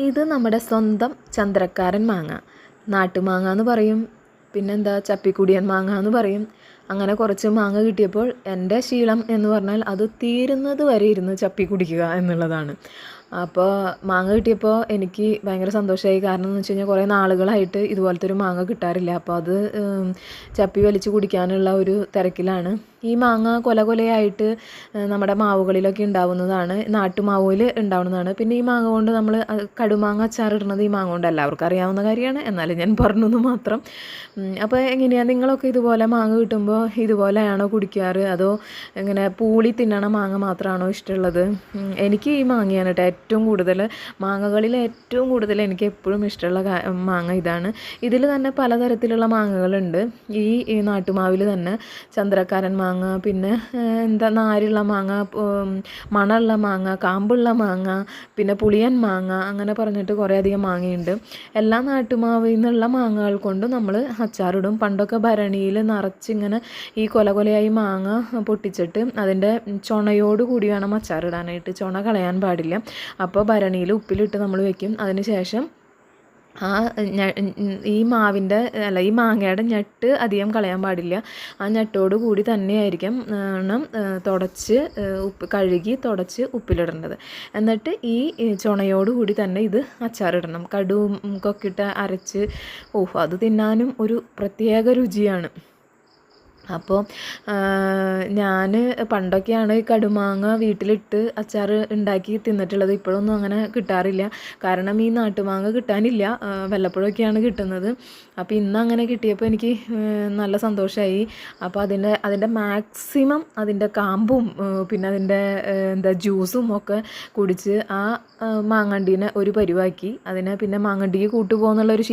ഇത് നമ്മുടെ സ്വന്തം ചന്ദ്രക്കാരൻ മാങ്ങ. നാട്ടുമാങ്ങ എന്ന് പറയും, പിന്നെന്താ ചപ്പിക്കുടിയൻ മാങ്ങ എന്ന് പറയും. അങ്ങനെ കുറച്ച് മാങ്ങ കിട്ടിയപ്പോൾ എൻ്റെ ശീലം എന്ന് പറഞ്ഞാൽ അത് തീരുന്നത് വരെ ഇരുന്ന് ചപ്പി കുടിക്കുക എന്നുള്ളതാണ്. അപ്പോൾ മാങ്ങ കിട്ടിയപ്പോൾ എനിക്ക് ഭയങ്കര സന്തോഷമായി. കാരണം എന്ന് വെച്ച് കഴിഞ്ഞാൽ കുറേ നാളുകളായിട്ട് ഇതുപോലത്തെ ഒരു മാങ്ങ കിട്ടാറില്ല. അപ്പോൾ അത് ചപ്പി വലിച്ച് കുടിക്കാനുള്ള ഒരു തിരക്കിലാണ്. ഈ മാങ്ങ കൊല കൊലയായിട്ട് നമ്മുടെ മാവുകളിലൊക്കെ ഉണ്ടാവുന്നതാണ്, നാട്ടുമാവിൽ ഉണ്ടാവുന്നതാണ്. പിന്നെ ഈ മാങ്ങ കൊണ്ട് നമ്മൾ കടുമാങ്ങ അച്ചാറിടുന്നത് ഈ മാങ്ങ കൊണ്ട് എല്ലാവർക്കും അറിയാവുന്ന കാര്യമാണ്, എന്നാലും ഞാൻ പറഞ്ഞു എന്ന് മാത്രം. അപ്പോൾ എങ്ങനെയാണ് നിങ്ങളൊക്കെ ഇതുപോലെ മാങ്ങ കിട്ടുമ്പോൾ ഇതുപോലെയാണോ കുടിക്കാറ്, അതോ ഇങ്ങനെ പൂളി തിന്നണ മാങ്ങ മാത്രമാണോ ഇഷ്ടമുള്ളത്? എനിക്ക് ഈ മാങ്ങയാണ് കേട്ടോ ഏറ്റവും കൂടുതൽ, മാങ്ങകളിൽ ഏറ്റവും കൂടുതൽ എനിക്ക് എപ്പോഴും ഇഷ്ടമുള്ള മാങ്ങ ഇതാണ്. ഇതിൽ തന്നെ പലതരത്തിലുള്ള മാങ്ങകളുണ്ട്. ഈ നാട്ടുമാവിൽ തന്നെ ചന്ദ്രക്കാരൻ മാങ്ങ, പിന്നെ എന്താ നാരുള്ള മാങ്ങ, മണമുള്ള മാങ്ങ, കാമ്പുള്ള മാങ്ങ, പിന്നെ പുളിയൻ മാങ്ങ, അങ്ങനെ പറഞ്ഞിട്ട് കുറേ അധികം മാങ്ങയുണ്ട്. എല്ലാ നാട്ടുമാവിൽ നിന്നുള്ള മാങ്ങകൾ കൊണ്ട് നമ്മൾ അച്ചാറിടും. പണ്ടൊക്കെ ഭരണിയിൽ നിറച്ചിങ്ങനെ ഈ കൊല കൊലയായി മാങ്ങ പൊട്ടിച്ചിട്ട് അതിൻ്റെ ചുണയോട് കൂടി വേണം അച്ചാറിടാനായിട്ട്, ചുണ കളയാൻ പാടില്ല. അപ്പോൾ ഭരണിയിൽ ഉപ്പിലിട്ട് നമ്മൾ വെക്കും. അതിന് ശേഷം ഈ മാങ്ങയുടെ ഞെട്ട് അധികം കളയാൻ പാടില്ല. ആ ഞെട്ടോട് കൂടി തന്നെയായിരിക്കും തുടച്ച് കഴുകി തുടച്ച് ഉപ്പിലിടേണ്ടത്. എന്നിട്ട് ഈ ചുണയോട് കൂടി തന്നെ ഇത് അച്ചാറിടണം. കടുവും കൊക്കിട്ട് അരച്ച് അത് തിന്നാനും ഒരു പ്രത്യേക രുചിയാണ്. അപ്പോൾ ഞാൻ പണ്ടൊക്കെയാണ് കടുമാങ്ങ വീട്ടിലിട്ട് അച്ചാർ ഉണ്ടാക്കി തിന്നിട്ടുള്ളത്. ഇപ്പോഴൊന്നും അങ്ങനെ കിട്ടാറില്ല, കാരണം ഈ നാട്ടുമാങ്ങ കിട്ടാനില്ല, വല്ലപ്പോഴൊക്കെയാണ് കിട്ടുന്നത്. അപ്പോൾ ഇന്ന് അങ്ങനെ കിട്ടിയപ്പോൾ എനിക്ക് നല്ല സന്തോഷമായി. അപ്പോൾ അതിൻ്റെ മാക്സിമം അതിൻ്റെ കാമ്പും പിന്നെ അതിൻ്റെ ജ്യൂസും ഒക്കെ കുടിച്ച് ആ മാങ്ങണ്ടീനെ ഒരു പരിവാക്കി. അതിനെ പിന്നെ മാങ്ങണ്ടിക്ക് കൂട്ടുപോകുന്നുള്ളൊരു